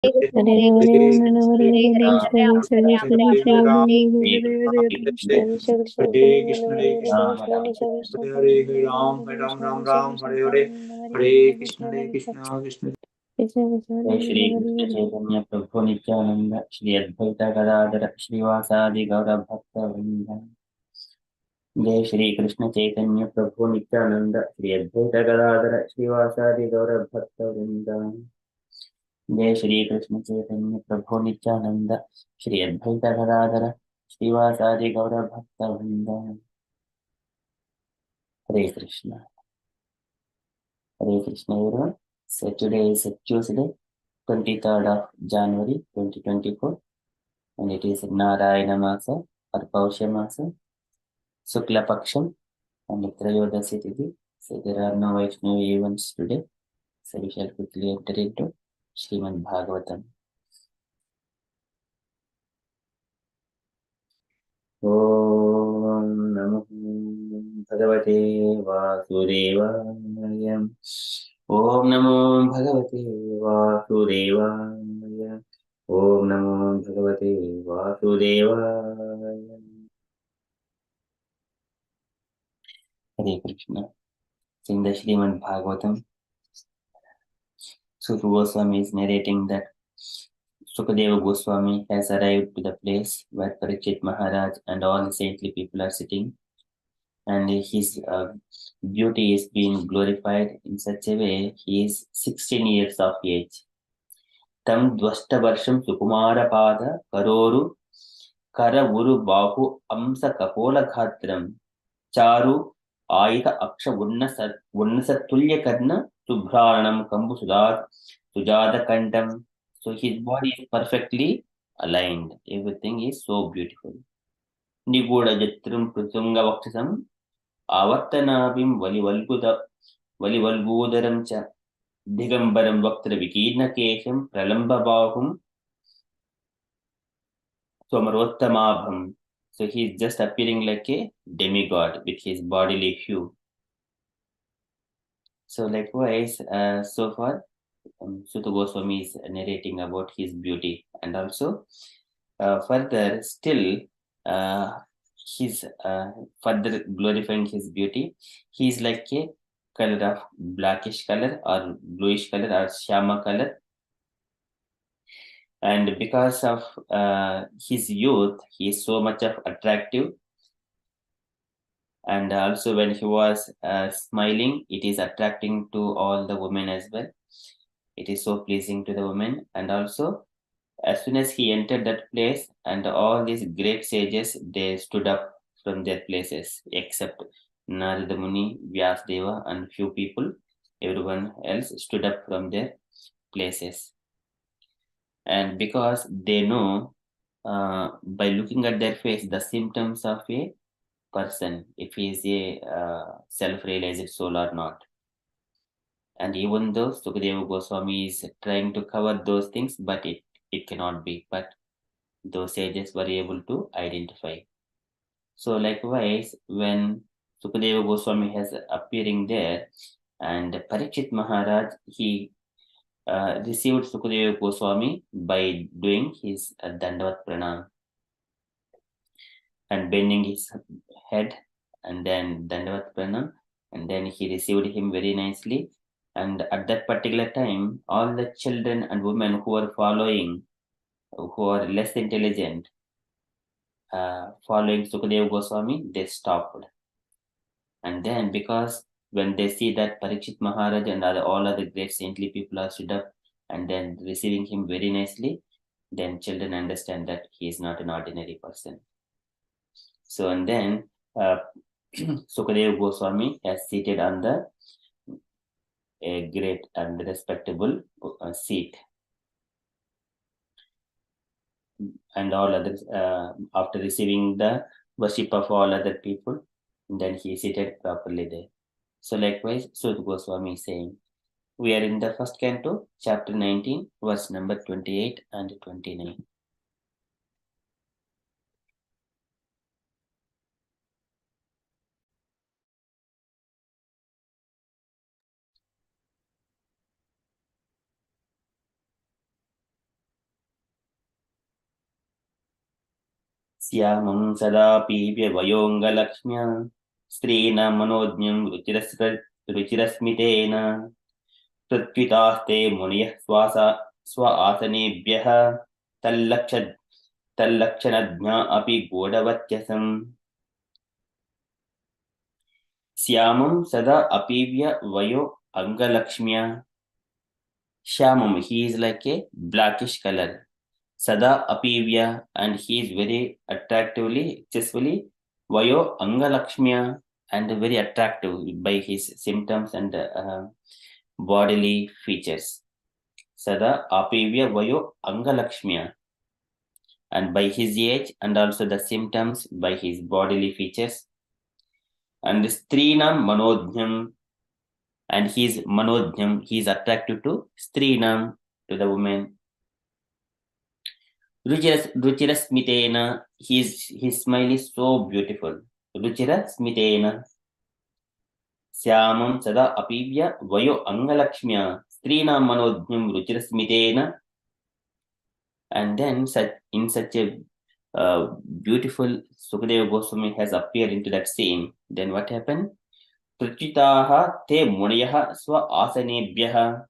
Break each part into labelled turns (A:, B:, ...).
A: Hare Hare Nana Hare Hare Krishna Krishna Krishna Hare Ram Hare Hare Krishna Krishna Krishna Hare Nana Hare Hare Krishna Krishna Krishna Hare Hare Nana Hare Krishna Krishna Krishna Hare Hare Krishna Krishna Krishna Krishna
B: जय
A: Hare
B: Shri
A: Nana
B: Krishna
A: Hare Hare
B: चैतन्य प्रभु नित्यानंद श्री अद्वैत गदाधर श्रीवासादि गौर भक्त वृंद। जय श्री कृष्ण चैतन्य प्रभु नित्यानंद श्री अद्वैत गदाधर श्रीवासादि गौर भक्त वृंद। जय श्री कृष्ण चैतन्य प्रभु नित्यानंद श्री अद्वैत गदाधर श्रीवासादि गौर भक्त वृंद। हरे कृष्ण। हरे Krishna everyone. So today is Tuesday, 23rd of January 2024. And it is Narayana Masa or Pausha Masa, Sukla Paksham, and Trayodasi Tithi. So there are no Vaishnavi events today. So we shall quickly enter into Srimad Bhagavatam. Om Namo Bhagavate Vasudevaya. Om Namo Bhagavate Vasudevaya. Om Namo Bhagavate Vasudevaya. Hare Krishna. In the Srimad Bhagavatam, Sukha Goswami is narrating that Sukadeva Goswami has arrived to the place where Parikshit Maharaj and all the saintly people are sitting, and his beauty is being glorified in such a way. He is 16 years of age. Tam Dvashta Varsham Sukumara Pada Karoru Kara Uru Bahu Amsa Kapola Ghatram Charu Ayita Aksha Vunnasa Tulya Karna Subhranam Kambu Sujada Kantam. So his body is perfectly aligned. Everything is so beautiful. Niguda Jatrum Prutunga Vaksasam Avartanabim Valivalgudaram Cha Digambaram Vaktra Vikidna Kesham Pralamba Bahum Swamarottamabham. So he is just appearing like a demigod with his bodily hue. So likewise, so far, Sutta Goswami is narrating about his beauty, and also further still he's further glorifying his beauty. He is like a color of blackish color or bluish color or shama color, and because of his youth, he is so much of attractive. And also when he was smiling, it is attracting to all the women as well. It is so pleasing to the women. And also as soon as he entered that place, and all these great sages, they stood up from their places, except Narada Muni, Vyasdeva, and few people. Everyone else stood up from their places. And because they know by looking at their face the symptoms of a person, if he is a self-realized soul or not. And even though Sukadeva Goswami is trying to cover those things, but it cannot be. But those sages were able to identify. So likewise, when Sukadeva Goswami has appearing there, and Parikshit Maharaj, he received Sukadeva Goswami by doing his Dandavat Pranam and bending his head, and then Dandavat Pranam, and then he received him very nicely. And at that particular time, all the children and women who were following, who are less intelligent, following Sukadeva Goswami, they stopped. And then, because when they see that Parikshit Maharaj and all other great saintly people are stood up and then receiving him very nicely, then children understand that he is not an ordinary person. So, and then Sukadeva Goswami has seated on the a great and respectable seat, and all others after receiving the worship of all other people, then he is seated properly there. So likewise, Sudha Goswami is saying, we are in the first canto, chapter 19, verse number 28 and 29. Syamam sada pibya vayongalakshmya strina manodnyam ruchirasmitena Pratyutaste muniyah swa asanebhyah tallakshadnya api godavathyasam Syamam sada apivya vayo angalakshmya Shyamam, he is like a blackish color. Sada apivya, and he is very attractively, excessively vayo angalakshmya, and very attractive by his symptoms and bodily features. Sada apivya vayo angalakshmya, and by his age and also the symptoms by his bodily features. And strinam manodhyam, and he is manodhyam, he is attractive to strinam, to the woman. Ruchira Smitena, his smile is so beautiful. Ruchira Smitena, Syamam Sada Apivya Vayo Angalakshmya, Strina Manodhyam Ruchira Smitena. And then in such a beautiful Sukadeva Goswami has appeared into that scene. Then what happened? Pratyutaha te munayaha swa asanebhyaha.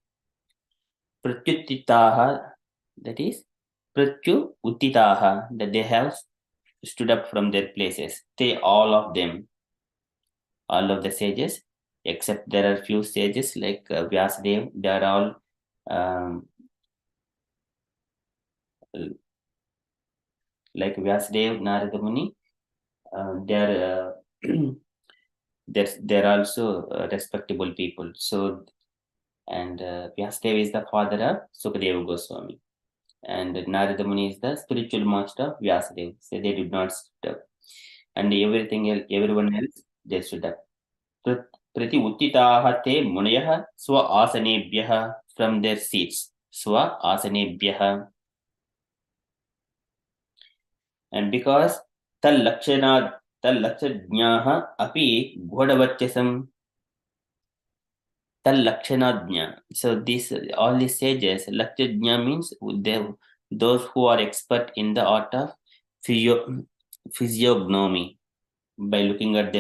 B: Pratyutitaha, that is Pratyu Uttitaha, that they have stood up from their places. They, all of them, all of the sages, except there are few sages like Vyasadev, they are all like Vyasadev, Narada Muni, they're they're also respectable people. So, and Vyasadev is the father of Sukadeva Goswami, and Narada Muni is the spiritual master of Vyasadev. So they did not stood up, and everyone else, they stood up. Prati uttitaha te munayah swa asanebhyah, from their seats. Swa asanebhyah. And because tal lakshadnyaha api ghodavachasam. Tal lakshadnya. So all these sages, lakshadnya means those who are expert in the art of physiognomy. By looking at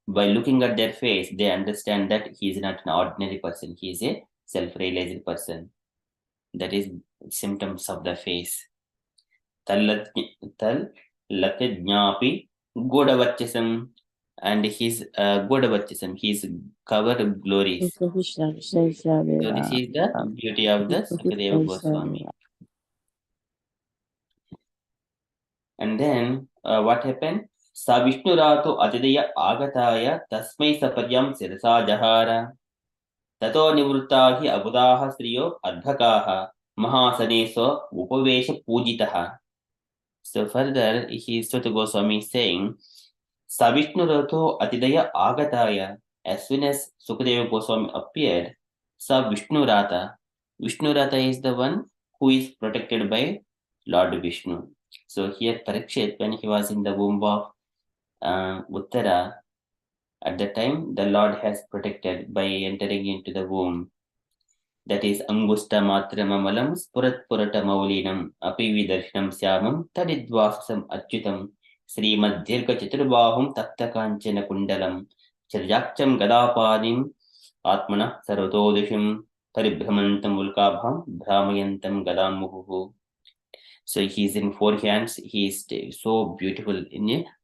B: by looking at their face, they understand that he is not an ordinary person. He is a self-realized person. That is symptoms of the face. Tal lakajnapi godavachasam, and his godavachasam, he is covered of glories. So this is the beauty of the Sukadeva Goswami. And then what happened? Sa Vishnurato Atidaya Agataya Tasmai Saparyam Sirasa Jahara Tato Nivruttahi Abudaha Sriyo Adhakaha Mahasaneso Upavesha Pujitaha. So further, Sutta Goswami is saying, Sa Vishnurato Atidaya Agataya. As soon as Sukadeva Goswami appeared, Sa Vishnurata. Vishnurata is the one who is protected by Lord Vishnu. So here Parikshit, when he was in the womb of Uttara, at the time the Lord has protected by entering into the womb. That is Angusta Matramamalam Spurat Purata Maulinam Api Vidarshanam Syamam Tadidvasam Achyutam Srimad Dirka Chaturbahum Tapta Kanchana Kundalam Charjakcham Gadapadim Atmana Sarvatodishim Paribhramantam Vulkabham Brahmayantam Gadam Muhu. So he's in four hands. He is so beautiful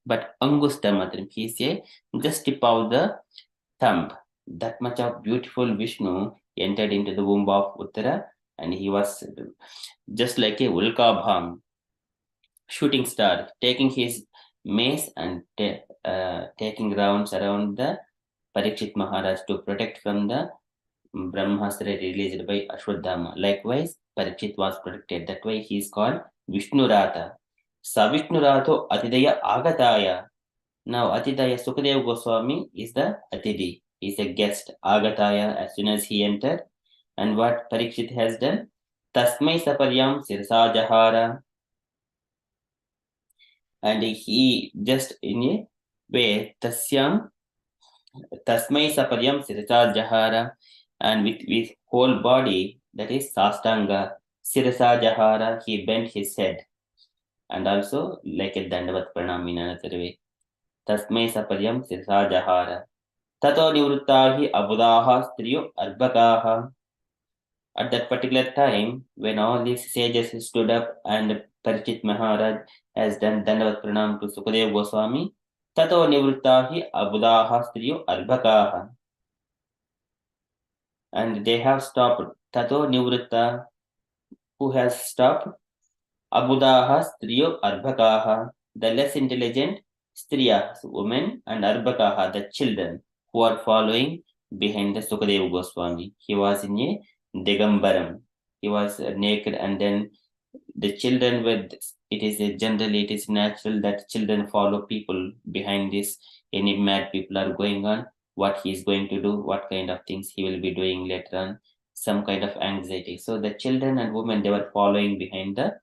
B: but Angusta Matram, he is just tip of the thumb. That much of beautiful Vishnu entered into the womb of Uttara, and he was just like a Ulkabham, shooting star, taking his mace and taking rounds around the Parikshit Maharaj to protect from the Brahmastra released by Ashwadhama. Likewise, Parikshit was protected. That way he is called Vishnurata. Sa Vishnurato Atidaya Agataya. Now Atidaya Sukadeva Goswami is the Atidi. He is a guest. Agataya, as soon as he entered. And what Parikshit has done? Tasmai Saparyam Sirsa Jahara. And he just in a way, Tasmai Saparyam Sirsa Jahara. And with whole body, that is Sastanga, Sirasa Jahara, he bent his head. and also like a Dandavat Pranam in another way. Tasmai Saparyam Sirsa Jahara. Tato Nivruttahi Abudaha Striyo Arbakaha. At that particular time, when all these sages stood up and Parikshit Maharaj has done Dandavat Pranam to Sukadeva Goswami, Tato Nivruttahi Abudaha Striyo Arbakaha. And they have stopped. Tato Nivrutta, who has stopped? Abudaha Striyo Arbakaha, the less intelligent Striya, women, and Arbakaha, the children, who are following behind the Sukadeva Goswami. He was in a Digambaram. He was naked, and then the children with generally it is natural that children follow people behind this. Any mad people are going on, what he is going to do, what kind of things he will be doing later on, some kind of anxiety. So the children and women, they were following behind the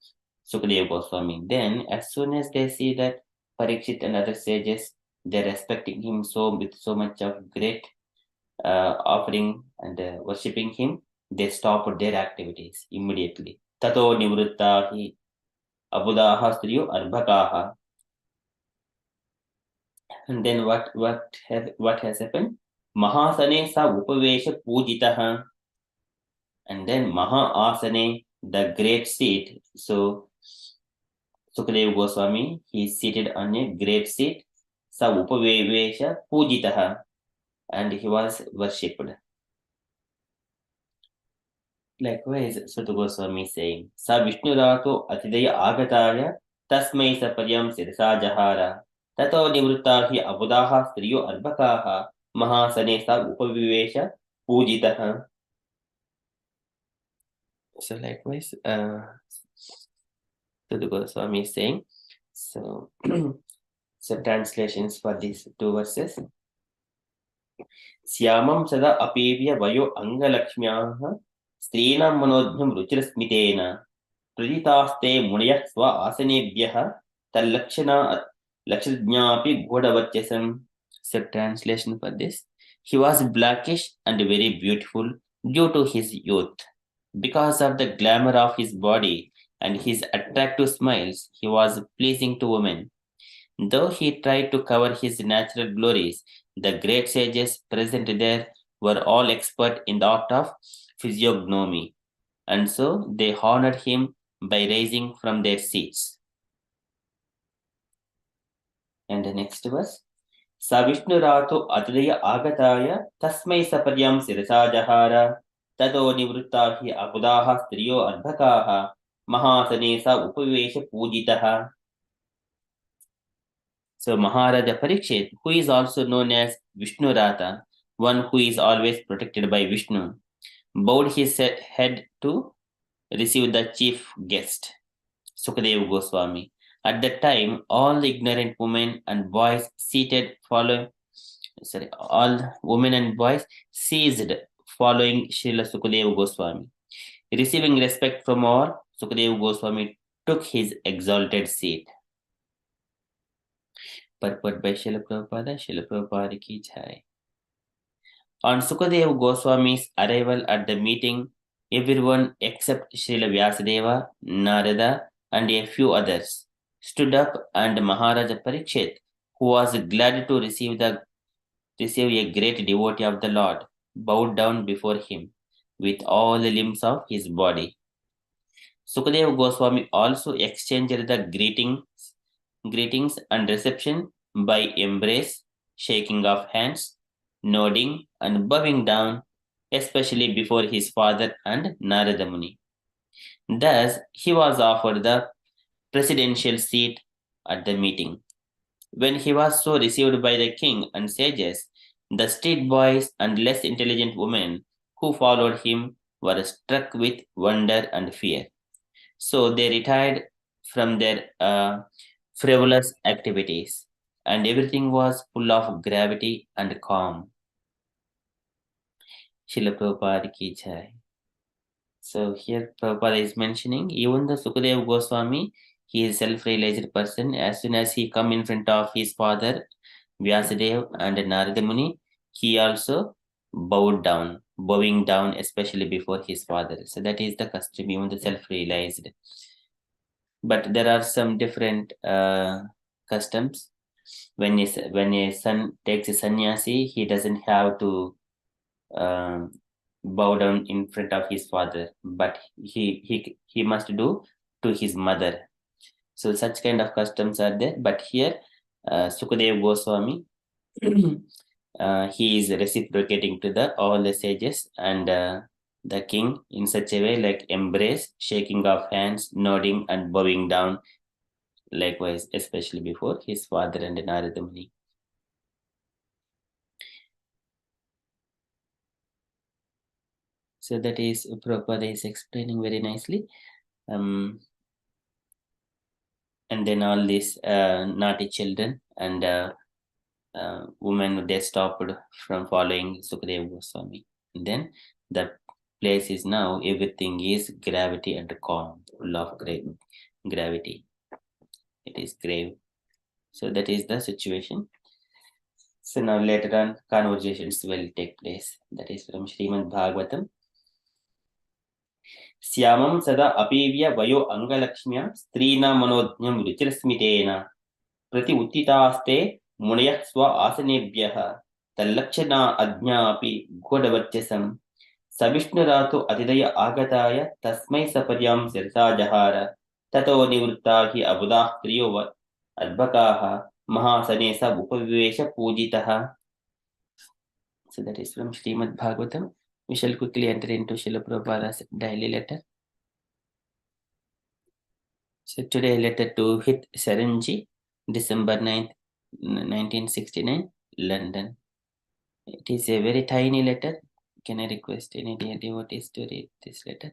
B: Sukadeva Goswami. Then as soon as they see that Parikshit and other sages, they're respecting him so with so much of great offering and worshipping him, they stopped their activities immediately. Tato nivruttahi abudaha striyo arbakaha. And then what has happened? Mahasane sa upavesha pujitaha. And then Mahaasane, the great seat. So Sukadeva Goswami, he is seated on a great seat. Sa upavesha pujitaha. And he was worshipped. Likewise, Sutta Goswami saying, Sa Vishnurato Atidaya Agataya Tasmai Saparyam Sirsa Jahara Tato Nivruttahi Abudaha Striyo Arbakaha Mahasane Sa Upavivesha Pujitaha. So likewise, Sutta Goswami is saying, so translations for these two verses. Syamam sada apevya vayo angalakshmyaha स्त्रीणां मनोज्ञं रुचिरस्मितेन प्रदितास्ते मुनयः स्व आसनेभ्यः लक्षज्ञापि घोडवत्यसम्. So translation for this: he was blackish and very beautiful due to his youth. Because of the glamour of his body and his attractive smiles, he was pleasing to women. Though he tried to cover his natural glories, the great sages present there were all expert in the art of physiognomy, and so they honored him by rising from their seats. And the next verse. Sa Vishnurato Atadaya Agataya Tasmai Saparyam Sirasa Jahara Tato Nivruttahi Abudaha Striyo Arbakaha Mahasane Sa Upavesha Pujitaha. So Maharaja Parikshit, who is also known as Vishnurata, one who is always protected by Vishnu, bowed his head to receive the chief guest, Sukadeva Goswami. At that time, all the ignorant women and boys all women and boys ceased following Srila Sukadeva Goswami. Receiving respect from all, Sukadeva Goswami took his exalted seat. Purport by Srila Prabhupada ki jai. On Sukadeva Goswami's arrival at the meeting, everyone except Srila Vyasadeva, Narada, and a few others stood up, and Maharaja Parikshit, who was glad to receive a great devotee of the Lord, bowed down before him with all the limbs of his body. Sukadeva Goswami also exchanged the greetings and reception by embrace, shaking of hands, nodding and bowing down, especially before his father and Narada Muni. Thus, he was offered the presidential seat at the meeting. When he was so received by the king and sages, the street boys and less intelligent women who followed him were struck with wonder and fear. So they retired from their frivolous activities, and everything was full of gravity and calm. Srila Prabhupada ki jai. So here Prabhupada is mentioning, even the Sukadeva Goswami, he is a self-realized person. As soon as he come in front of his father, Vyasadeva and Narada Muni, he also bowing down, especially before his father. So that is the custom, even the self-realized. but there are some different customs. When a son takes a sannyasi, he doesn't have to bow down in front of his father, but he must do to his mother. So such kind of customs are there. But here, Sukadev Goswami, he is reciprocating to the all the sages and the king in such a way, like embrace, shaking of hands, nodding, and bowing down. Likewise, especially before his father and Narada Muni. So that is Prabhupada is explaining very nicely. And then all these naughty children and women, they stopped from following Sukadeva Goswami. And then the place is now, everything is gravity and calm, full of gravity. It is grave. So that is the situation. So now later on, conversations will take place. That is from Srimad Bhagavatam. श्यामं सदा अपीव्य वयो अंगलक्ष्म्या स्त्रीणां मनोज्ञं रुचिरस्मितेन प्रति उत्थितास्ते मुनयः स्व आसनेभ्यः तल्लक्षणा अज्ञापि घोडवर्चसं सविष्णुरातु अतिदय आगताय तस्मै सपर्यां शिरसा जहार ततो निवृत्ता हि अबुधाः स्त्रियो अद्भकाः महासने स उपविवेश पूजितः. So that is from Srimad Bhagavatam. We shall quickly enter into Srila Prabhupada's daily letter. So today letter to Hit Saranji, December 9th, 1969, London. It is a very tiny letter. Can I request any dear devotees to read this letter?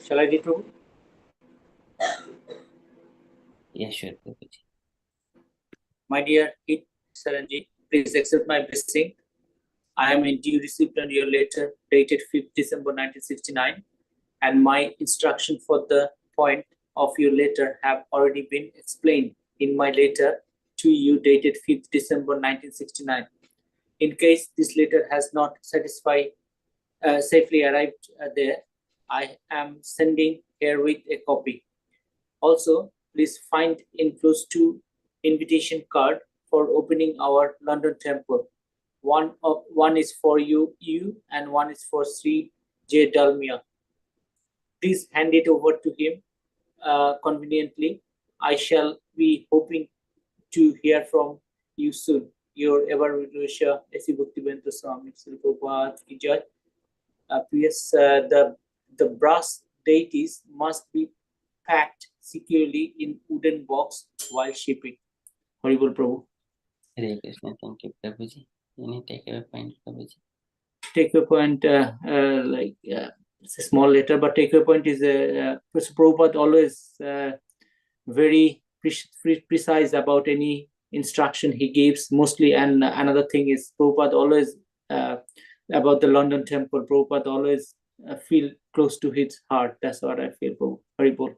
C: Shall I read, Prabhu?
B: Yeah, sure, Prabhuji.
C: My dear Hit Saranji, please accept my blessing. I am in due receipt on your letter dated 5th December 1969, and my instruction for the point of your letter have already been explained in my letter to you dated 5th December 1969. In case this letter has not safely arrived there, I am sending here with a copy. Also, please find enclosed 2 invitation card for opening our London temple. One is for you, and one is for Sri J. Dalmia. Please hand it over to him conveniently. I shall be hoping to hear from you soon. Your ever Russia, S.C. Bhaktivedanta Swami, Sri Prabhupada Ki Jai. Yes, the brass deities must be packed securely in wooden box while shipping. Haribol Prabhu.
B: Hare Krishna. Thank you, Prabhuji. Any takeaway point, Prabhuji?
C: Takeaway point, it's a small letter, but takeaway point is Prabhupada always very precise about any instruction he gives, mostly. And another thing is Prabhupada always about the London temple. Prabhupada always feel close to his heart. That's what I feel, Prabhu. Haribol.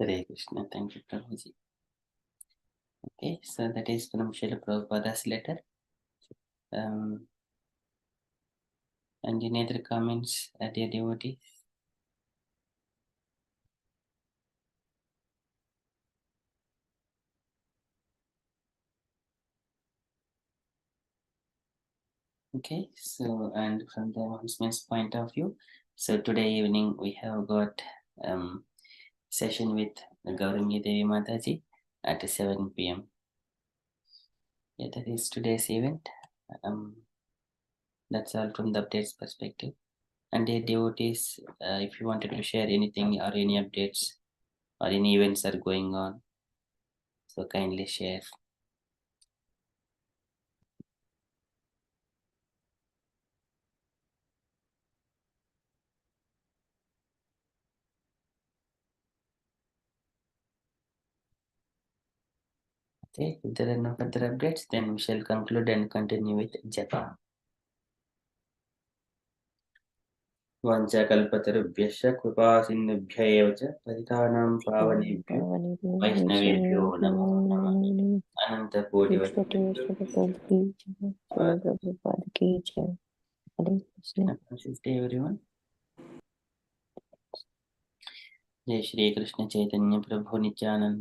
B: Hare Krishna. Thank you, Prabhuji. Okay, so that is from Srila Prabhupada's letter. And any other comments, dear devotees? Okay, so and from the announcements point of view, so today evening we have got session with Gaurangi Devi Mataji at 7 p.m. Yeah, that is today's event. That's all from the updates perspective. And dear devotees, if you wanted to share anything or any updates or any events are going on, so kindly share. Okay, if there are no further updates, then we shall conclude and continue with Japa. वाञ्छाकल्पतरुभ्यश्च कृपासिन्धुभ्य एव च पतितानां पावनेभ्यो वैष्णवेभ्यो नमो नमः. अनन्तकोटिवैष्णवेभ्यो. Have a nice day, everyone. जय श्री कृष्ण चैतन्य प्रभु नित्यानंद